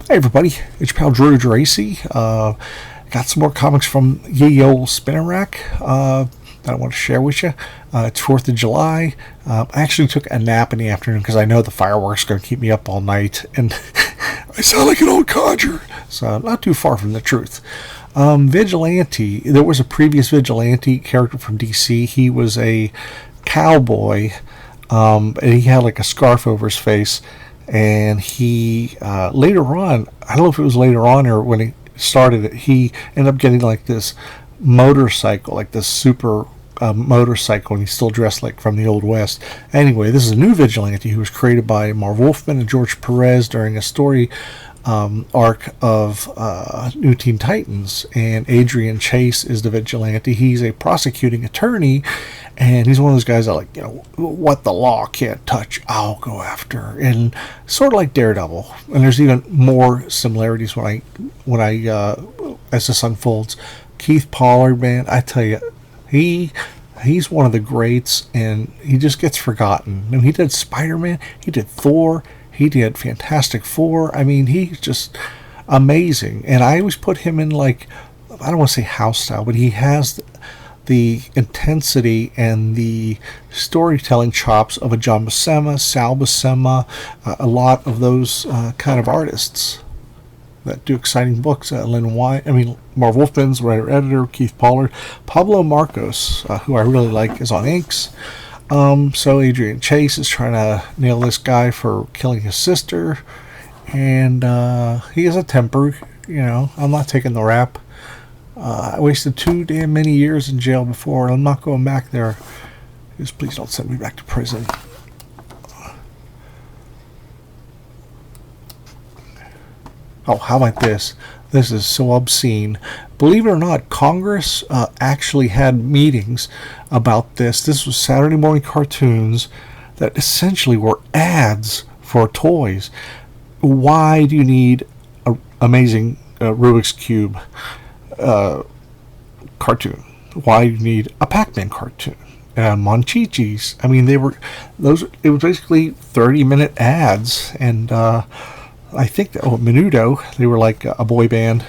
Hey everybody, it's your pal Drew Dracy. Got some more comics from Ye Old Spinner Rack that I want to share with you. It's 4th of July. I actually took a nap in the afternoon because I know the fireworks are going to keep me up all night. And I sound like an old codger. So not too far from the truth. Vigilante, there was a previous Vigilante character from DC. He was a cowboy, and he had like a scarf over his face. And he later on, I don't know if it was later on or when he started it, he ended up getting like this motorcycle, like this super motorcycle, and he's still dressed like from the Old West. Anyway, this is a new Vigilante who was created by Marv Wolfman and George Perez during a story arc of New Teen Titans, and Adrian Chase is the Vigilante. He's a prosecuting attorney, and he's one of those guys that, like, what the law can't touch, I'll go after, and sort of like Daredevil. And there's even more similarities when I as this unfolds. Keith Pollard, man, I tell you, he's one of the greats, and he just gets forgotten. I mean, he did Spider-Man, he did Thor, he did Fantastic Four. I mean, he's just amazing. And I always put him in, like, I don't want to say house style, but he has the intensity and the storytelling chops of a John Buscema, Sal Buscema, a lot of those kind of artists that do exciting books. Marv Wolfman's writer-editor, Keith Pollard. Pablo Marcos, who I really like, is on inks. So Adrian Chase is trying to nail this guy for killing his sister, and he has a temper. I'm not taking the rap. I wasted too damn many years in jail before, and I'm not going back there. Just please don't send me back to prison. Oh, how about this? This is so obscene. Believe it or not, Congress actually had meetings about this. This was Saturday morning cartoons that essentially were ads for toys. Why do you need an amazing Rubik's Cube cartoon? Why do you need a Pac-Man cartoon? Monchichis. I mean, it was basically 30-minute ads, and I think Menudo, they were like a boy band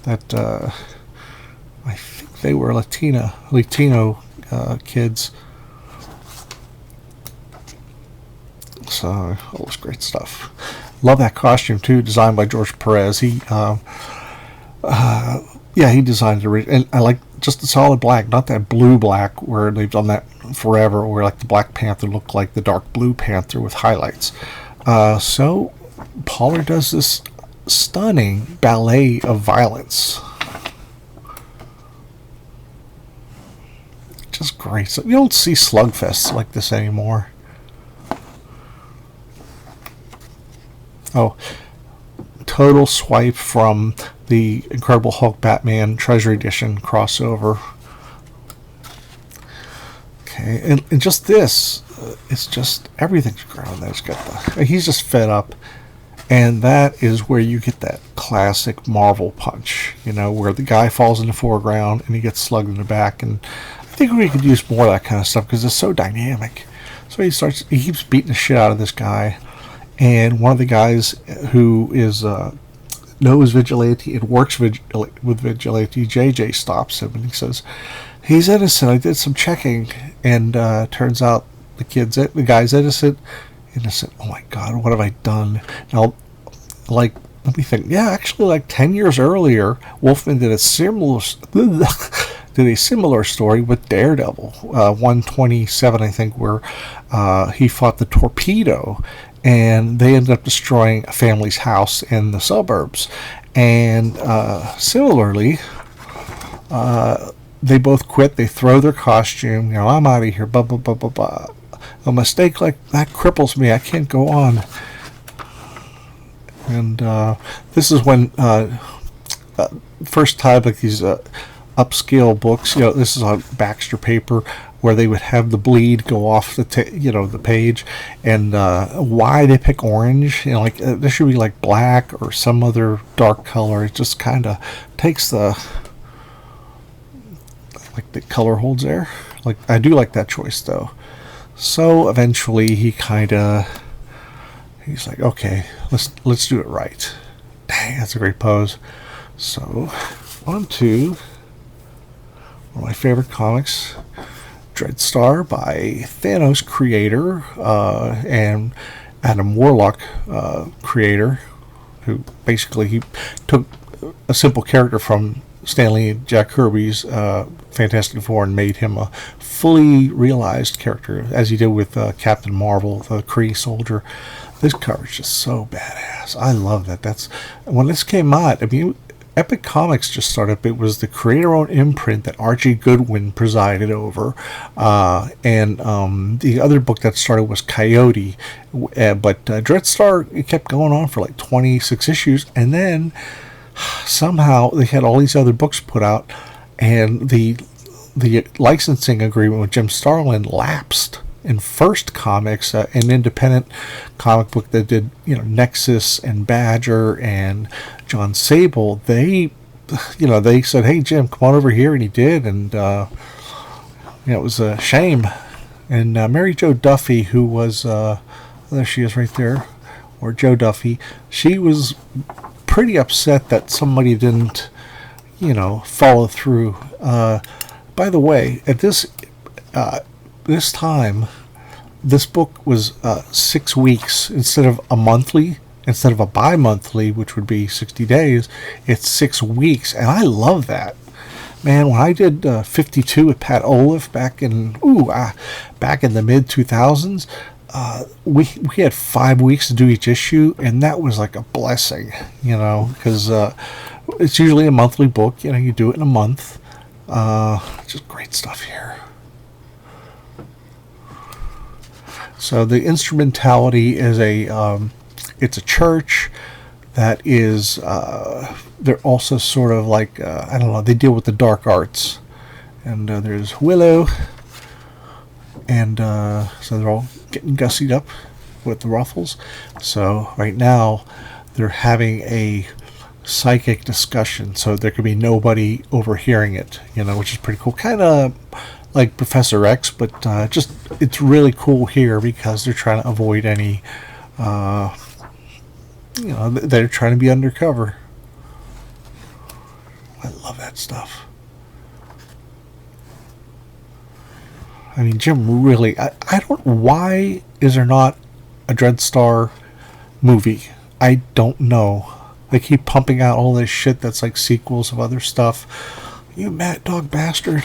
that I think they were Latino kids. So all this great stuff. Love that costume too, designed by George Perez. He designed it, and I like just the solid black, not that blue black where they've done that forever, where like the Black Panther looked like the dark blue Panther with highlights. So Pollard does this stunning ballet of violence. Just great. So you don't see slugfests like this anymore. Oh, total swipe from the Incredible Hulk Batman Treasury Edition crossover. Okay, and just this, it's just everything's ground there. He's just fed up. And that is where you get that classic Marvel punch, where the guy falls in the foreground and he gets slugged in the back. And I think we could use more of that kind of stuff because it's so dynamic. So he keeps beating the shit out of this guy. And one of the guys who knows Vigilante and works with Vigilante, JJ, stops him and he says, he's innocent. I did some checking. And turns out the guy's innocent. Oh my God, what have I done? Now, let me think. Yeah, actually, like 10 years earlier, Wolfman did a similar story with Daredevil, 127, I think, where he fought the Torpedo, and they ended up destroying a family's house in the suburbs. And similarly, they both quit. They throw their costume. I'm out of here. Blah blah blah blah blah. A mistake like that cripples me. I can't go on. And this is when first time like these upscale books. This is on Baxter paper where they would have the bleed go off the page, and why they pick orange. There should be like black or some other dark color. It just kind of takes the color holds there. I do like that choice though. So eventually he's like, okay, let's do it right. That's a great pose. So, on to one of my favorite comics, Dreadstar by Thanos creator and Adam Warlock creator, who basically he took a simple character from Stanley and Jack Kirby's Fantastic Four and made him a fully realized character, as he did with Captain Marvel, the Kree soldier. This cover is just so badass. I love that. That's when this came out. I mean, Epic Comics just started. It was the creator-owned imprint that Archie Goodwin presided over, and the other book that started was Coyote. But Dreadstar, it kept going on for like 26 issues, and then somehow they had all these other books put out, and the licensing agreement with Jim Starlin lapsed. In First Comics, an independent comic book that did, Nexus and Badger and John Sable, they said, "Hey Jim, come on over here," and he did, and it was a shame. And Mary Jo Duffy, who was there she is right there, or Joe Duffy, she was pretty upset that somebody didn't, follow through. By the way, at this time, this book was 6 weeks instead of a monthly, instead of a bi-monthly, which would be 60 days. It's 6 weeks, and I love that. Man, when I did 52 with Pat Olive back in the mid 2000s, we had 5 weeks to do each issue, and that was like a blessing, because it's usually a monthly book. You do it in a month. Just great stuff here. So the instrumentality is it's a church that is, they're also sort of like, I don't know, they deal with the dark arts. And there's Willow, and so they're all getting gussied up with the ruffles. So right now they're having a psychic discussion, so there could be nobody overhearing it, which is pretty cool. Kind of like Professor X, but just it's really cool here because they're trying to avoid any, they're trying to be undercover. I love that stuff. I mean, Jim really, I don't, why is there not a Dreadstar movie? I don't know. They keep pumping out all this shit that's like sequels of other stuff. You mad dog bastard.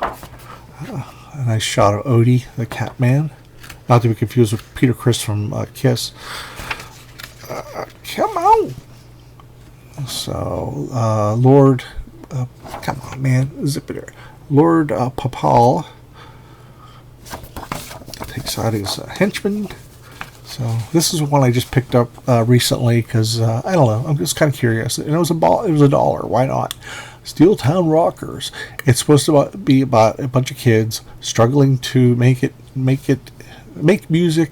A nice shot of Odie, the cat man. Not to be confused with Peter Criss from Kiss. Come on! So, Lord... come on, man. Zip it here. Lord Papal takes out his henchman. So, this is one I just picked up recently because, I don't know, I'm just kind of curious. And it was $1. Why not? Steeltown Rockers. It's supposed to be about a bunch of kids struggling to make music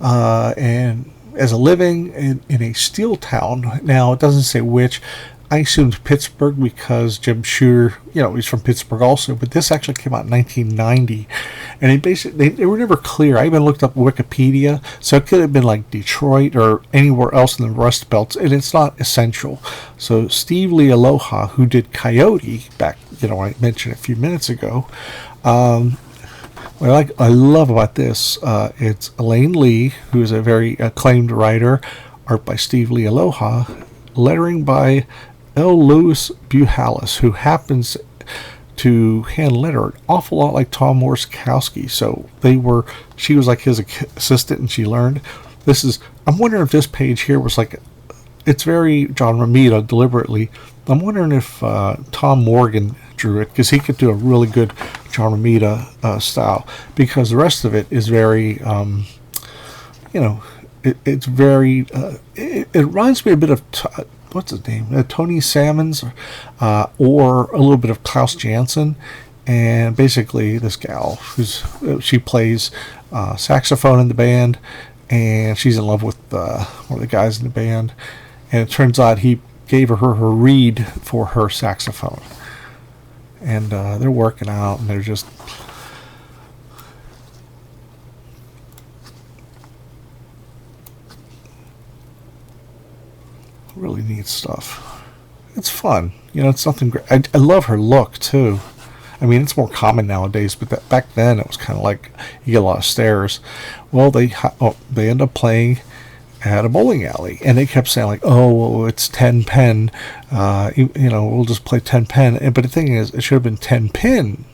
and as a living in a steel town. Now, it doesn't say which. I assumed Pittsburgh because Jim Shooter, he's from Pittsburgh also, but this actually came out in 1990. And they were never clear. I even looked up Wikipedia, so it could have been like Detroit or anywhere else in the Rust Belt, and it's not essential. So Steve Lee Aloha, who did Coyote back, I mentioned a few minutes ago, what I love about this, it's Elaine Lee, who is a very acclaimed writer, art by Steve Lee Aloha, lettering by L. Lewis Buhalis, who happens to hand letter an awful lot like Tom Morskowski. So she was like his assistant, and she learned. I'm wondering if this page here was like, it's very John Romita deliberately. I'm wondering if Tom Morgan drew it, because he could do a really good John Romita style, because the rest of it is very, it's very, it reminds me a bit of, what's his name, Tony Salmons, or a little bit of Klaus Janson. And basically this gal, she plays saxophone in the band, and she's in love with one of the guys in the band, and it turns out he gave her reed for her saxophone. And they're working out, and they're just... Really neat stuff. It's fun. You know, it's nothing great. I love her look, too. I mean, it's more common nowadays, but back then it was kind of like you get a lot of stares. Well, they end up playing at a bowling alley, and they kept saying like, "Oh, well, it's 10 pen. You know, we'll just play 10 pen." But the thing is, it should have been 10 pin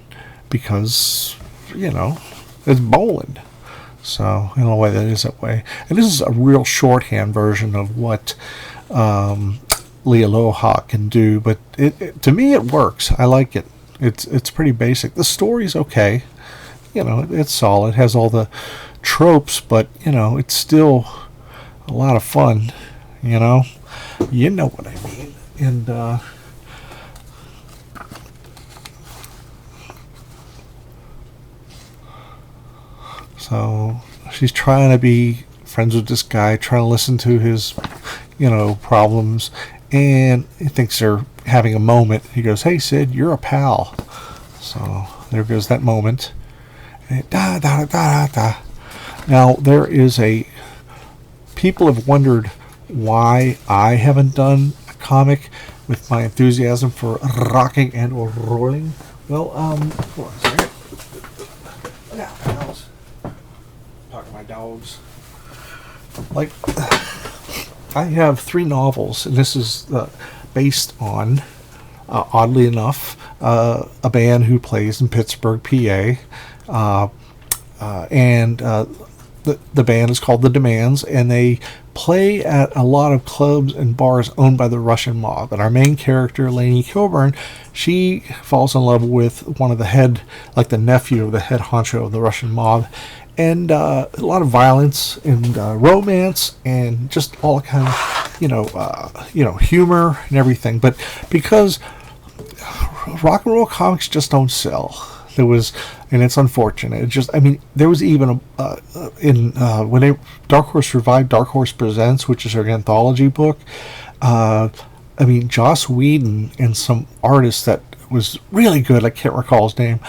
because you know it's bowling. So I don't know why that is that way. And this is a real shorthand version of what Lealoha can do, but to me it works. I like it. It's pretty basic. The story's okay. You know, it's solid. It has all the tropes, but you know, it's still a lot of fun. You know what I mean. And so she's trying to be friends with this guy, trying to listen to his, problems, and he thinks they're having a moment. He goes, "Hey, Sid, you're a pal." So there goes that moment. And da da da da da. Now there is people have wondered why I haven't done a comic with my enthusiasm for rocking and or rolling. Well, hold on a second. Talking to my dogs. Like, I have 3 novels, and this is based on, oddly enough, a band who plays in Pittsburgh, PA, and the band is called The Demands, and they play at a lot of clubs and bars owned by the Russian mob. And our main character, Lainey Kilburn, she falls in love with one of the nephew of the head honcho of the Russian mob. And a lot of violence and romance and just all kind of, humor and everything. But because rock and roll comics just don't sell, and it's unfortunate. There was even when Dark Horse revived Dark Horse Presents, which is an anthology book. Joss Whedon and some artist that was really good. I can't recall his name.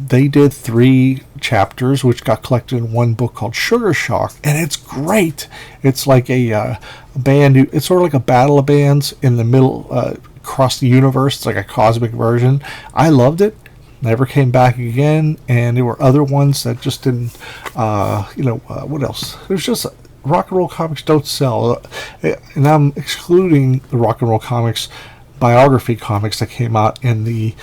They did 3 chapters, which got collected in one book called Sugar Shock, and it's great. It's like a band. It's sort of like a battle of bands in the middle, across the universe. It's like a cosmic version. I loved it. Never came back again, and there were other ones that just didn't. What else? There's just rock and roll comics don't sell, and I'm excluding the rock and roll comics, biography comics that came out in the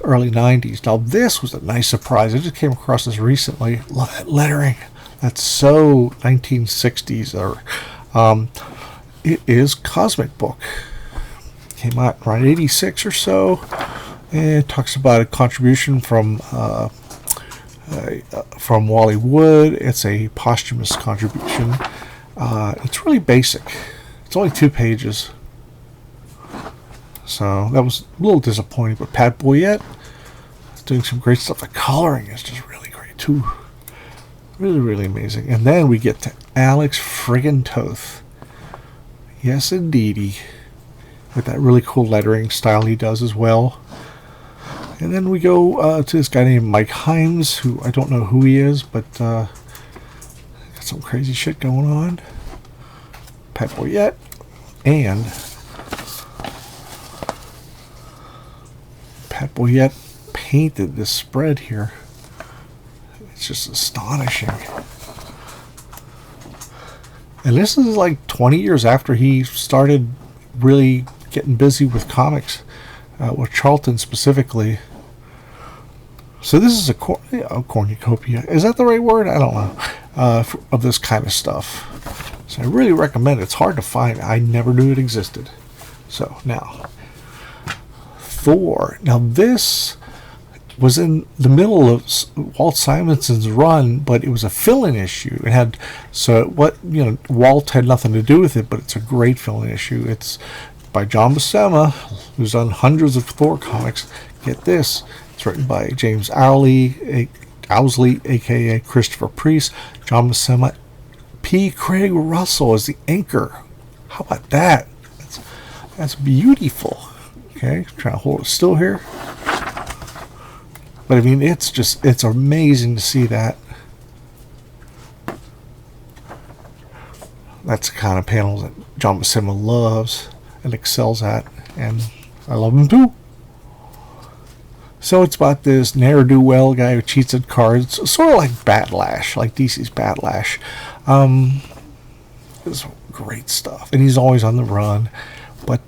early 90s. Now this was a nice surprise. I just came across this recently. Love that lettering. That's so 1960s. It is Cosmic Book. Came out around 86 or so. And it talks about a contribution from Wally Wood. It's a posthumous contribution. It's really basic. It's only 2 pages. So that was a little disappointing, but Pat Boyette is doing some great stuff. The coloring is just really great too. Really, really amazing. And then we get to Alex friggin' Toth. Yes, indeedy. With that really cool lettering style he does as well. And then we go to this guy named Mike Himes, who I don't know who he is, but got some crazy shit going on. Pat Boyette. And Pat Boyette painted this spread here. It's just astonishing. And this is like 20 years after he started really getting busy with comics, with Charlton specifically. So this is a cornucopia. Is that the right word? I don't know. Of this kind of stuff. So I really recommend it. It's hard to find. I never knew it existed. So now, Thor. Now this was in the middle of Walt Simonson's run, but it was a fill-in issue. It had Walt had nothing to do with it, but it's a great fill-in issue. It's by John Buscema, who's done hundreds of Thor comics. Get this. It's written by James Owsley, aka Christopher Priest, John Buscema, P. Craig Russell as the anchor. How about that? That's beautiful. Okay, trying to hold it still here. But it's amazing to see that. That's the kind of panel that John Buscema loves and excels at, and I love him too. So it's about this ne'er-do-well guy who cheats at cards, sort of like Batlash, like DC's Batlash. It's great stuff, and he's always on the run. But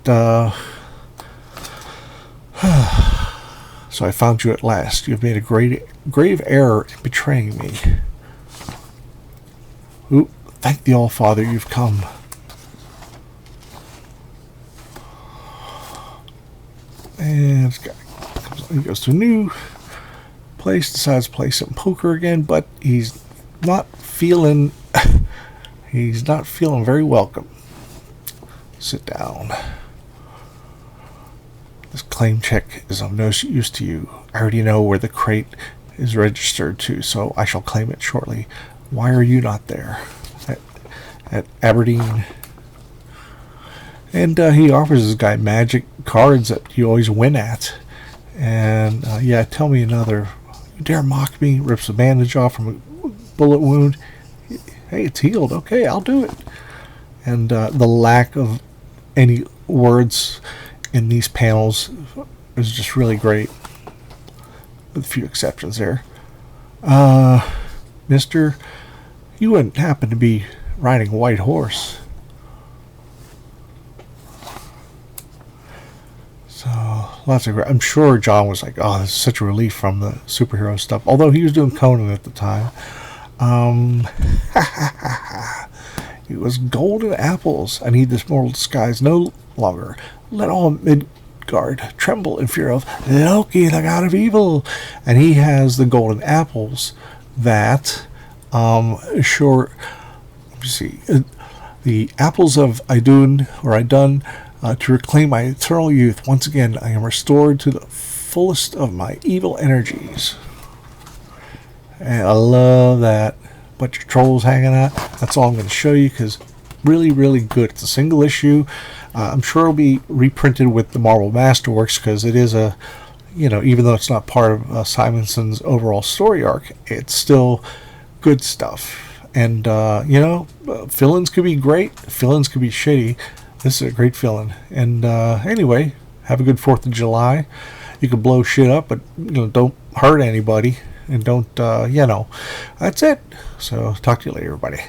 so I found you at last. You have made a grave error in betraying me. Ooh, thank the All-Father you've come. And this guy he goes to a new place, decides to play some poker again, but he's not feeling he's not feeling very welcome. Sit down. This claim check is of no use to you. I already know where the crate is registered to, so I shall claim it shortly. Why are you not there? At Aberdeen. And he offers this guy magic cards that you always win at. And yeah, tell me another. You dare mock me? Rips a bandage off from a bullet wound. Hey, it's healed. Okay, I'll do it. And the lack of any words in these panels is just really great, with a few exceptions there. Mister, you wouldn't happen to be riding a white horse? So lots of. I'm sure John was like, "Oh, this is such a relief from the superhero stuff." Although he was doing Conan at the time. It was golden apples. I need this mortal disguise no longer. Let all Midgard tremble in fear of Loki, the god of evil. And he has the golden apples that, sure. Let me see. The apples of Idun, to reclaim my eternal youth. Once again, I am restored to the fullest of my evil energies. And I love that. Bunch of trolls hanging out. That's all I'm going to show you because really, really good. It's a single issue. I'm sure it'll be reprinted with the Marvel Masterworks because it is a, even though it's not part of Simonson's overall story arc, it's still good stuff. And, fill-ins could be great. Fill-ins could be shitty. This is a great fill-in. And anyway, have a good 4th of July. You can blow shit up, but don't hurt anybody. And don't, that's it. So talk to you later, everybody.